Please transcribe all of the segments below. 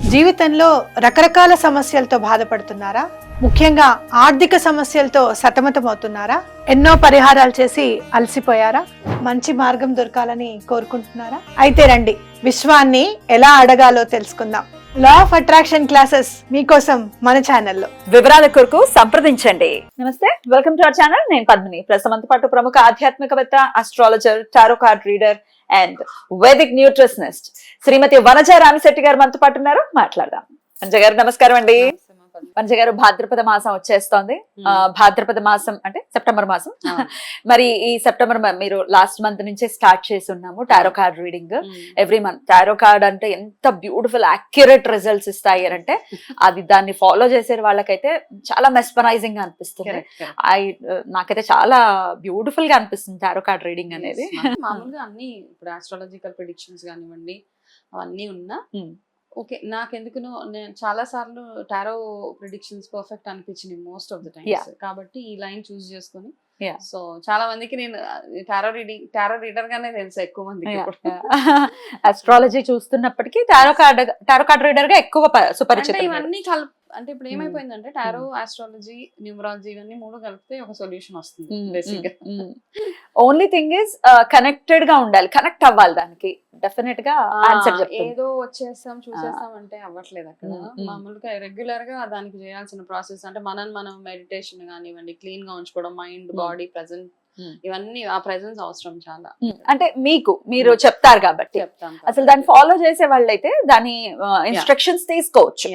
జీవితంలో రకరకాల సమస్యలతో బాధపడుతున్నారా? ముఖ్యంగా ఆర్థిక సమస్యలతో సతమతమవుతున్నారా? ఎన్నో పరిహారాలు చేసి అలసిపోయారా? మంచి మార్గం దొరకాలని కోరుకుంటున్నారా? అయితే రండి, విశ్వాన్ని ఎలా అడగాలో తెలుసుకుందాం. లా ఆఫ్ అట్రాక్షన్ క్లాసెస్ మీకోసం మన ఛానల్లో. వివరాల కొరకు సంప్రదించండి. నమస్తే, వెల్కమ్ టు అవర్ ఛానల్. నేను పద్మిని. ప్రస్తుతం పాటు ప్రముఖ ఆధ్యాత్మికవేత్త, astrologer, tarot card reader and Vedic nutritionist Shrimati Vanaja Ramisetti గారు మనతో పాటు ఉన్నారు. మాట్లాడదాం. వనజ గారు నమస్కారం అండి. వనజ గారు, భాద్రపద మాసం వచ్చేస్తోంది. భాద్రపద మాసం అంటే సెప్టెంబర్ మాసం. మరి ఈ సెప్టెంబర్ మీరు లాస్ట్ మంత్ నుంచే స్టార్ట్ చేసి ఉన్నాము tarot card reading. Every month tarot card అంటే ఎంత బ్యూటిఫుల్ యాక్యురేట్ రిజల్ట్స్ ఇస్తాయి అంటే అది దాన్ని ఫాలో చేసే వాళ్ళకైతే చాలా మెస్పరైజింగ్ గా అనిపిస్తుంది. నాకైతే చాలా బ్యూటిఫుల్ గా అనిపిస్తుంది టారో కార్డ్ రీడింగ్ అనేది. మామూలుగా అన్ని ఇప్పుడు ఆస్ట్రాలజికల్ ప్రెడిక్షన్స్ కానివ్వండి అవన్నీ ఉన్నా ఓకే, నాకెందుకునో నేను చాలా సార్లు టారో ప్రిడిక్షన్స్ పర్ఫెక్ట్ అనిపించినాయి మోస్ట్ ఆఫ్ ద టైమ్స్. కాబట్టి ఈ లైన్ చూస్ చేసుకొని సో చాలా మందికి నేను టారో రీడర్ గానే తెలుసు ఎక్కువ మందికి. అస్ట్రాలజీ చూస్తున్నప్పటికీ టారో కార్డ్ రీడర్ గా ఎక్కువ సుపరిచితం. ఇవన్నీ అంటే ఇప్పుడు ఏమైపోయిందంటే టారో, ఆస్ట్రాలజీ, న్యూమరాలజీ ఇవన్నీ మూడు కలిపితే ఒక సొల్యూషన్ వస్తుంది బేసిక్ గా. ఓన్లీ థింగ్ ఇస్ కనెక్టెడ్ గా ఉండాలి, కనెక్ట్ అవ్వాలి దానికి. డెఫినెట్ గా ఆన్సర్ ఏదో వచ్చేస్తాం చూసేస్తాం అంటే అవ్వట్లేదు అక్కడ. మామూలుగా రెగ్యులర్ గా దానికి చేయాల్సిన ప్రాసెస్ అంటే మనం మెడిటేషన్ కానివ్వండి, క్లీన్ గా ఉంచుకోవడం, మైండ్, బాడీ ప్రెజెంట్, ఇవన్నీ ఆ ప్రెజెన్స్ అవసరం చాలా. అంటే మీరు చెప్తారు కాబట్టి చెప్తాం. అసలు దాన్ని ఫాలో చేసే వాళ్ళైతే దాని ఇన్స్ట్రక్షన్స్ తీసుకోవచ్చు.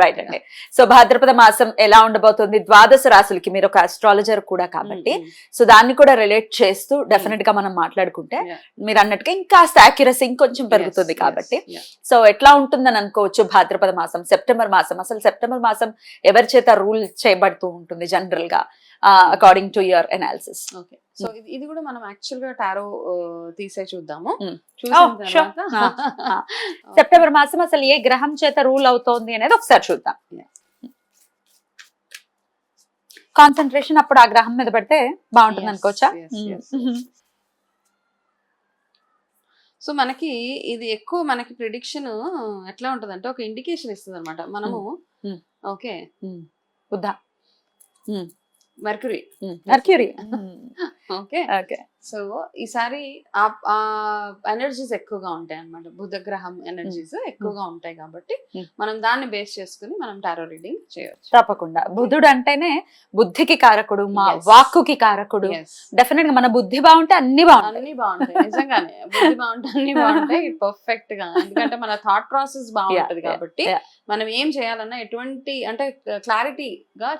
రైట్ అండి. సో భాద్రపద మాసం ఎలా ఉండబోతుంది? ద్వాదశ రాశులకి మీరు ఒక అస్ట్రాలజర్ కూడా కాబట్టి సో దాన్ని కూడా రిలేట్ చేస్తూ డెఫినెట్ గా మనం మాట్లాడుకుంటే మీరు అన్నట్టుగా ఇంకా యాక్యురసీ ఇంకొంచెం పెరుగుతుంది కాబట్టి సో ఎట్లా ఉంటుందని అనుకోవచ్చు భాద్రపద మాసం, సెప్టెంబర్ మాసం. అసలు సెప్టెంబర్ మాసం ఎవరి చేత రూల్ చేయబడుతూ ఉంటుంది జనరల్ గా according to your analysis? Okay, so ఇది కూడా మనం యాక్చువల్ గా టారో తీసే చూద్దాము. సెప్టెంబర్ మాసం అసలు ఏ గ్రహం చేత రూల్ అవుతోంది అనేది ఒకసారి చూద్దాం. కాన్సన్ట్రేషన్ అప్పుడు ఆ గ్రహం మీద పెడితే బాగుంటుంది అనుకోవచ్చా? సో మనకి ఇది ఎక్కువ మనకి ప్రిడిక్షన్ ఎట్లా ఉంటది అంటే ఒక ఇండికేషన్ ఇస్తుంది అనమాట. మనము okay Buddha mercury okay okay. So ఈసారి ఆ ఎనర్జీస్ ఎక్కువగా ఉంటాయి అన్నమాట. బుధ గ్రహం ఎనర్జీస్ ఎక్కువగా ఉంటాయి కాబట్టి మనం దాన్ని బేస్ చేసుకుని మనం టారో రీడింగ్ చేయవచ్చు. తప్పకుండా. బుధుడు అంటేనే బుద్ధికి కారకుడు, మా వాక్కుకి కారకుడు. డెఫినెట్ గా మన బుద్ధి బాగుంటే అన్ని బాగుంటాయి. నిజంగానే బుద్ధి బాగుంటే అన్ని బాగుంటాయి పర్ఫెక్ట్ గా. ఎందుకంటే మన థాట్ ప్రాసెస్ బాగుంటది కాబట్టి మనం ఏం చేయాలన్నా ఎటువంటి అంటే క్లారిటీగా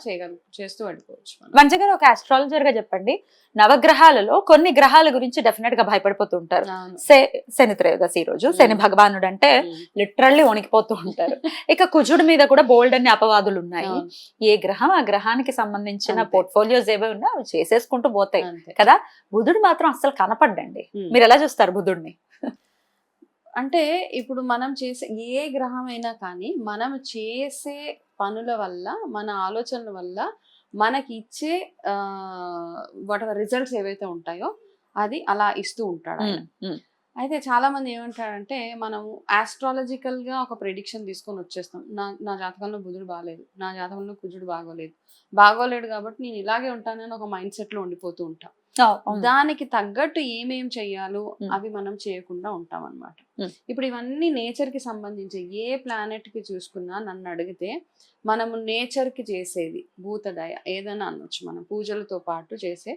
చేస్తూ వెళ్ళిపోవచ్చు. వనజ గారు, ఒక ఆస్ట్రాలజర్ గా చెప్పండి, నవగ్రహాలలో కొన్ని గ్రహాల గురించి డెఫినెట్ గా భయపడిపోతూ ఉంటారు. శని త్రయోదశి రోజు శని భగవానుడు అంటే లిటరల్లీ వణికిపోతూ ఉంటారు. ఇక కుజుడి మీద కూడా బోల్డ్ అన్ని అపవాదులు ఉన్నాయి. ఏ గ్రహం ఆ గ్రహానికి సంబంధించిన పోర్ట్ఫోలియోస్ ఏవే ఉన్నా అవి చేసేసుకుంటూ పోతాయి కదా. బుధుడు మాత్రం అస్సలు కనపడ్డండి. మీరు ఎలా చూస్తారు బుధుడిని? అంటే ఇప్పుడు మనం చేసే ఏ గ్రహం అయినా కానీ మనం చేసే పనుల వల్ల, మన ఆలోచనల వల్ల మనకి ఇచ్చే వాట్ ఎవర్ రిజల్ట్స్ ఏవైతే ఉంటాయో అది అలా ఇస్తూ ఉంటాడు ఆయన. అయితే చాలా మంది ఏమంటారంటే మనం ఆస్ట్రాలజికల్ గా ఒక ప్రెడిక్షన్ తీసుకొని వచ్చేస్తాం. నా జాతకంలో బుధుడు బాగాలేదు, నా జాతకంలో కుజుడు బాగోలేడు కాబట్టి నేను ఇలాగే ఉంటానని ఒక మైండ్ సెట్ లో ఉండిపోతూ ఉంటాం. దానికి తగ్గట్టు ఏమేం చెయ్యాలో అవి మనం చేయకుండా ఉంటాం అన్నమాట. ఇప్పుడు ఇవన్నీ నేచర్ కి సంబంధించి ఏ ప్లానెట్ కి చూసుకున్నా నన్ను అడిగితే మనము నేచర్ కి చేసేది భూతదయ ఏదైనా అనొచ్చు. మనం పూజలతో పాటు చేసే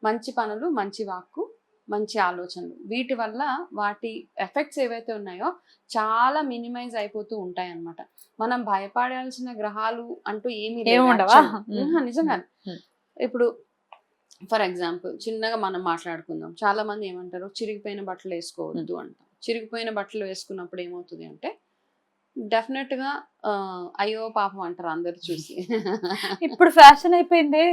మంచి పనులు, మంచి వాక్కు, మంచి ఆలోచనలు, వీటి వల్ల వాటి ఎఫెక్ట్స్ ఏవైతే ఉన్నాయో చాలా మినిమైజ్ అయిపోతూ ఉంటాయి అన్నమాట. మనం భయపడాల్సిన గ్రహాలు అంటూ ఏమీ లేవు నిజంగా. ఇప్పుడు ఫర్ ఎగ్జాంపుల్ చిన్నగా మనం మాట్లాడుకుందాం. చాలా మంది ఏమంటారు, చిరిగిపోయిన బట్టలు వేసుకోవద్దు అంటాం. చిరిగిపోయిన బట్టలు వేసుకున్నప్పుడు ఏమవుతుంది అంటే డెఫినెట్ గా అయ్యో పాపం అంటారు అందరు చూసి. ఇప్పుడు ఫ్యాషన్ అయిపోయింది,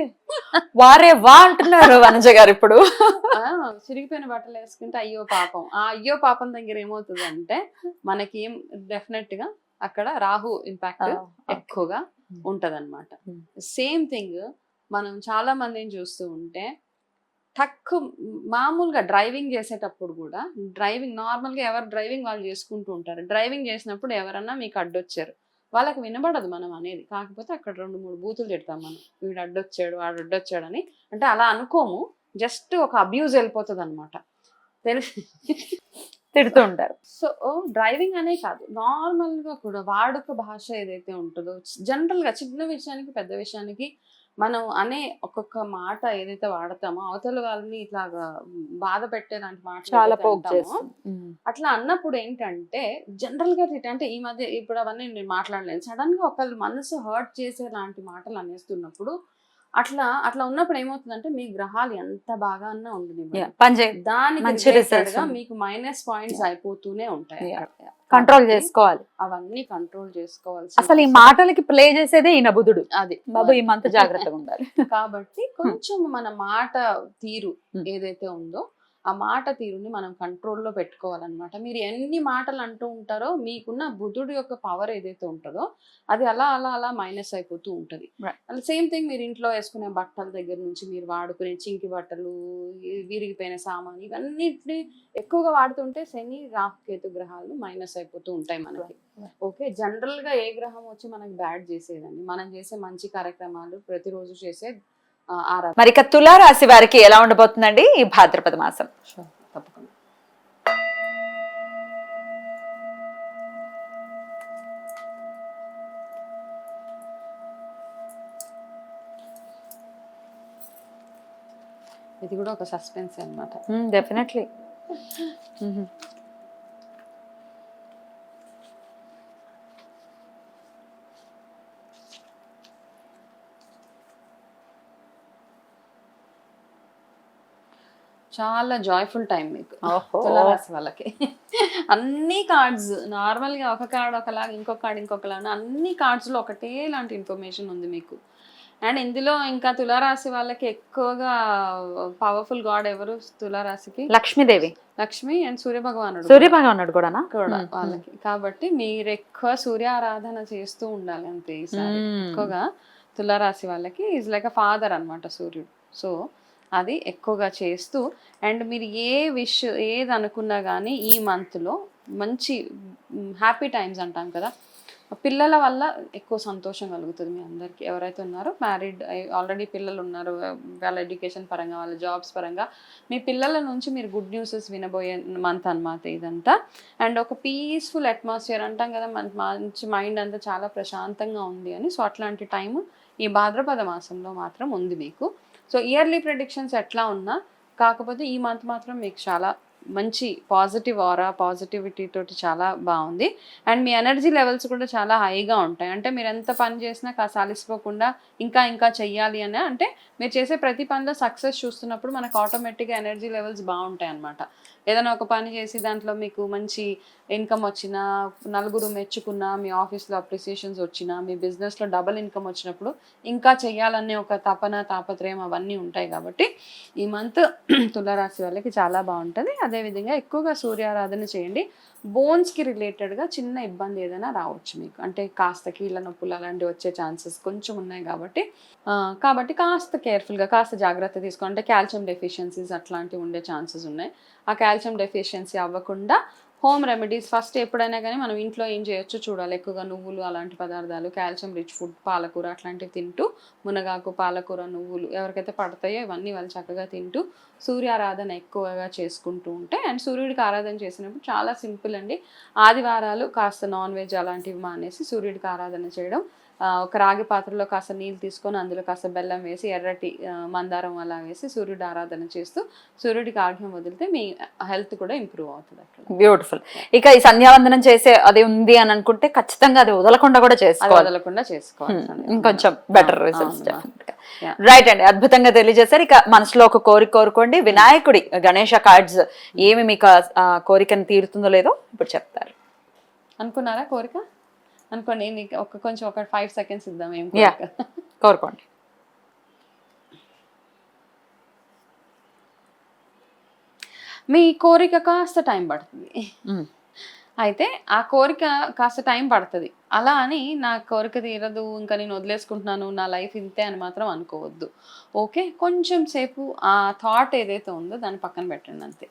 వారే వా అంటున్నారు వనజ గారు. ఇప్పుడు చిరిగిపోయిన బట్టలు వేసుకుంటే అయ్యో పాపం. ఆ అయ్యో పాపం దగ్గర ఏమవుతుంది అంటే మనకి ఏం డెఫినెట్ గా అక్కడ రాహు ఇంపాక్ట్ ఎక్కువగా ఉంటది అనమాట. సేమ్ థింగ్ మనం చాలా మందిని చూస్తూ ఉంటే టక్ మామూలుగా డ్రైవింగ్ చేసేటప్పుడు కూడా నార్మల్గా ఎవరు డ్రైవింగ్ వాళ్ళు చేసుకుంటూ ఉంటారు. డ్రైవింగ్ చేసినప్పుడు ఎవరన్నా మీకు అడ్డొచ్చారు, వాళ్ళకి వినబడదు మనం అనేది, కాకపోతే అక్కడ 2-3 బూతులు తిడతాం మనం, వీడు అడ్డొచ్చాడు వాడు అడ్డొచ్చాడు అని. అంటే అలా అనుకోము, జస్ట్ ఒక అబ్యూజ్ వెళ్ళిపోతుంది అనమాట, తెలిసి తిడుతూ ఉంటారు. సో డ్రైవింగ్ అనే కాదు, నార్మల్ గా కూడా వాడుక భాష ఏదైతే ఉంటుందో, జనరల్ గా చిన్న విషయానికి పెద్ద విషయానికి మనం అనే ఒక్కొక్క మాట ఏదైతే వాడతామో అవతల వాళ్ళని ఇట్లాగా బాధ పెట్టేలాంటి మాట చాలా పోక్ చేస్తాం. అట్లా అన్నప్పుడు ఏంటంటే జనరల్ గా అంటే ఈ మధ్య ఇప్పుడు అవన్నీ నేను మాట్లాడలేను, సడన్ గా ఒకళ్ళు మనసు హర్ట్ చేసే లాంటి మాటలు అనేస్తున్నప్పుడు అట్లా ఉన్నప్పుడు ఏమవుతుందంటే మీ గ్రహాలు ఎంత బాగా అన్నా ఉండదు, దానికి related గా మీకు మైనస్ పాయింట్స్ అయిపోతూనే ఉంటాయి. కంట్రోల్ చేసుకోవాలి, అవన్నీ కంట్రోల్ చేసుకోవాలి. అసలు ఈ మాటలకి ప్లే చేసేదే ఈయన బుధుడు, అది బాబు ఈ మంత్ జాగ్రత్తగా ఉండాలి. కాబట్టి కొంచెం మన మాట తీరు ఏదైతే ఉందో ఆ మాట తీరుని మనం కంట్రోల్లో పెట్టుకోవాలన్నమాట. మీరు ఎన్ని మాటలు అంటూ ఉంటారో మీకున్న బుధుడు యొక్క పవర్ ఏదైతే ఉంటుందో అది అలా అలా అలా మైనస్ అయిపోతూ ఉంటుంది. సేమ్ థింగ్ మీరు ఇంట్లో వేసుకునే బట్టల దగ్గర నుంచి మీరు వాడుకునే చింకి బట్టలు, విరిగిపోయిన సామాన్, ఇవన్నిటిని ఎక్కువగా వాడుతుంటే శని రాహు కేతు గ్రహాలు మైనస్ అయిపోతూ ఉంటాయి మనకి. ఓకే, జనరల్ గా ఏ గ్రహం వచ్చి మనకి బ్యాడ్ చేసేదండి, మనం చేసే మంచి కార్యక్రమాలు ప్రతిరోజు చేసే ఆరాధన. మరి ఇక తులారాశి వారికి ఎలా ఉండబోతుందండి ఈ భాద్రపద మాసం? తప్పకుండా. ఇది కూడా ఒక సస్పెన్స్ అన్నమాట. డెఫినెట్లీ. చాలా జాయ్ఫుల్ టైం మీకు తులారాశి వాళ్ళకి. అన్ని కార్డ్స్ నార్మల్ గా ఒక కార్డ్ ఒకలాగా, ఇంకొక కార్డ్ ఇంకొకలా, అన్ని కార్డ్స్ లో ఒకటే లాంటి ఇన్ఫర్మేషన్ ఉంది మీకు. అండ్ ఇందులో ఇంకా తులారాశి వాళ్ళకి ఎక్కువగా పవర్ఫుల్ గాడ్ ఎవరు తులారాశికి? లక్ష్మీదేవి, లక్ష్మి అండ్ సూర్యభగవానుడు కూడా వాళ్ళకి. కాబట్టి మీరు ఎక్కువ సూర్య ఆరాధన చేస్తూ ఉండాలి అంతే. ఈసారి ఎక్కువగా తులారాశి వాళ్ళకి ఈజ్ లైక్ అ ఫాదర్ అన్నమాట సూర్యుడు. సో అది ఎక్కువగా చేస్తూ, అండ్ మీరు ఏది అనుకున్నా కానీ ఈ మంత్లో మంచి హ్యాపీ టైమ్స్ అంటాం కదా, పిల్లల వల్ల ఎక్కువ సంతోషం కలుగుతుంది మీ అందరికీ. ఎవరైతే ఉన్నారో మ్యారీడ్ ఆల్రెడీ పిల్లలు ఉన్నారు, వాళ్ళ ఎడ్యుకేషన్ పరంగా వాళ్ళ జాబ్స్ పరంగా మీ పిల్లల నుంచి మీరు గుడ్ న్యూసెస్ వినబోయే మంత్ అన్నమాట ఇదంతా. అండ్ ఒక పీస్ఫుల్ అట్మాస్ఫియర్ అంటాం కదా, మంచి మైండ్ అంతా చాలా ప్రశాంతంగా ఉంది అని. సో అట్లాంటి టైము ఈ భాద్రపద మాసంలో మాత్రం ఉంది మీకు. సో ఇయర్లీ ప్రెడిక్షన్స్ ఎట్లా ఉన్నా, కాకపోతే ఈ మంత్ మాత్రం మీకు చాలా మంచి పాజిటివ్ ఆరా, పాజిటివిటీ తోటి చాలా బాగుంది. అండ్ మీ ఎనర్జీ లెవెల్స్ కూడా చాలా హైగా ఉంటాయి. అంటే మీరు ఎంత పని చేసినా కాస్త అలసిపోకుండా ఇంకా చెయ్యాలి అని, అంటే మీరు చేసే ప్రతి పనిలో సక్సెస్ చూస్తున్నప్పుడు మనకు ఆటోమేటిక్గా ఎనర్జీ లెవెల్స్ బాగుంటాయి అన్నమాట. ఏదైనా ఒక పని చేసి దాంట్లో మీకు మంచి ఇన్కమ్ వచ్చినా, నలుగురు మెచ్చుకున్నా, మీ ఆఫీస్లో అప్రిసియేషన్స్ వచ్చినా, మీ బిజినెస్లో డబుల్ ఇన్కమ్ వచ్చినప్పుడు ఇంకా చెయ్యాలనే ఒక తాపత్రయం అవన్నీ ఉంటాయి. కాబట్టి ఈ మంత్ తులారాశి వాళ్ళకి చాలా బాగుంటుంది. అదేవిధంగా ఎక్కువగా సూర్యారాధన చేయండి. బోన్స్కి రిలేటెడ్గా చిన్న ఇబ్బంది ఏదైనా రావచ్చు మీకు, అంటే కాస్త కీళ్ళ నొప్పులు అలాంటివి వచ్చే ఛాన్సెస్ కొంచెం ఉన్నాయి. కాబట్టి కాస్త కేర్ఫుల్గా, కాస్త జాగ్రత్త తీసుకోండి. అంటే కాల్షియం డెఫిషియన్సీస్ అట్లాంటివి ఉండే ఛాన్సెస్ ఉన్నాయి. ఆ కాల్షియం డెఫిషియన్సీ అవ్వకుండా హోమ్ రెమెడీస్ ఫస్ట్ ఎప్పుడైనా కానీ మనం ఇంట్లో ఏం చేయొచ్చు చూడాలి. ఎక్కువగా నువ్వులు అలాంటి పదార్థాలు, కాల్షియం రిచ్ ఫుడ్, పాలకూర అట్లాంటివి తింటూ, మునగాకు, పాలకూర, నువ్వులు ఎవరికైతే పడతాయో ఇవన్నీ వాళ్ళు చక్కగా తింటూ సూర్యారాధన ఎక్కువగా చేసుకుంటూ ఉంటే, అండ్ సూర్యుడికి ఆరాధన చేసినప్పుడు చాలా సింపుల్ అండి. ఆదివారాలు కాస్త నాన్ వెజ్ అలాంటివి మానేసి సూర్యుడికి ఆరాధన చేయడం. ఒక రాగి పాత్రలో కాస్త నీళ్ళు తీసుకొని అందులో కాస్త బెల్లం వేసి, ఎర్రటి మందారం అలా వేసి సూర్యుడి ఆరాధన చేస్తూ సూర్యుడికి ఆర్ఘ్యం వదిలితే మీ హెల్త్ కూడా ఇంప్రూవ్ అవుతుంది అక్కడ. బ్యూటిఫుల్. ఇక ఈ సంధ్యావందనం చేసే అది ఉంది అని అనుకుంటే ఖచ్చితంగా అది వదలకుండా కూడా చేసుకోవాలి. ఇంకొంచెం బెటర్ రిజల్ట్స్. రైట్ అండి, అద్భుతంగా తెలియజేశారు. ఇక మనసులో ఒక కోరిక కోరుకోండి. వినాయకుడి గణేష కార్డ్స్ ఏమి మీకు కోరికను తీరుతుందో లేదో ఇప్పుడు చెప్తారు. అనుకున్నారా కోరిక? అనుకోండి, కొంచెం ఒక 5 seconds ఇద్దాం. ఏం కోరుకోండి. మీ కోరిక కాస్త టైం పడుతుంది. అయితే ఆ కోరిక కాస్త టైం పడుతుంది. అలా అని నా కోరిక తీరదు, ఇంకా నేను వదిలేసుకుంటున్నాను, నా లైఫ్ ఇంతే అని మాత్రం అనుకోవద్దు. ఓకే, కొంచెం సేపు ఆ థాట్ ఏదైతే ఉందో దాన్ని పక్కన పెట్టండి అంతే.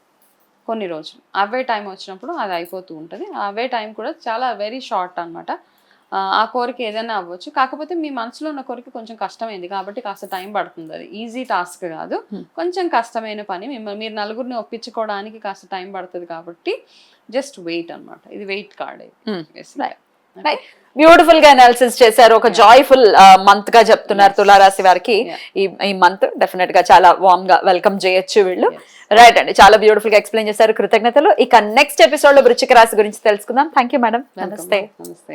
కొన్ని రోజులు అవే టైం వచ్చినప్పుడు అది అయిపోతూ ఉంటుంది. అవే టైం కూడా చాలా వెరీ షార్ట్ అనమాట. ఆ కోరిక ఏదైనా అవ్వచ్చు, కాకపోతే మీ మనసులో ఉన్న కోరిక కొంచెం కష్టమైంది కాబట్టి కాస్త టైం పడుతుంది. అది ఈజీ టాస్క్ కాదు, కొంచెం కష్టమైన పని. మీరు నలుగురిని ఒప్పించుకోవడానికి కాస్త టైం పడుతుంది కాబట్టి జస్ట్ వెయిట్ అన్నమాట. ఇది వెయిట్ కార్డ్. బ్యూటిఫుల్ గా అనాలిసిస్ చేశారు. ఒక జాయ్ఫుల్ మంత్ గా చెప్తున్నారు తులారాశి వారికి. ఈ మంత్ డెఫినెట్ గా చాలా వార్మ్ గా వెల్కమ్ చేయొచ్చు వీళ్ళు. రైట్ అండి, చాలా బ్యూటిఫుల్ గా ఎక్స్ప్లెయిన్ చేశారు. కృతజ్ఞతలు. ఇక నెక్స్ట్ ఎపిసోడ్ లో వృశ్చిక రాశి గురించి తెలుసుకుందాం. Thank you madam. నమస్తే. నమస్తే.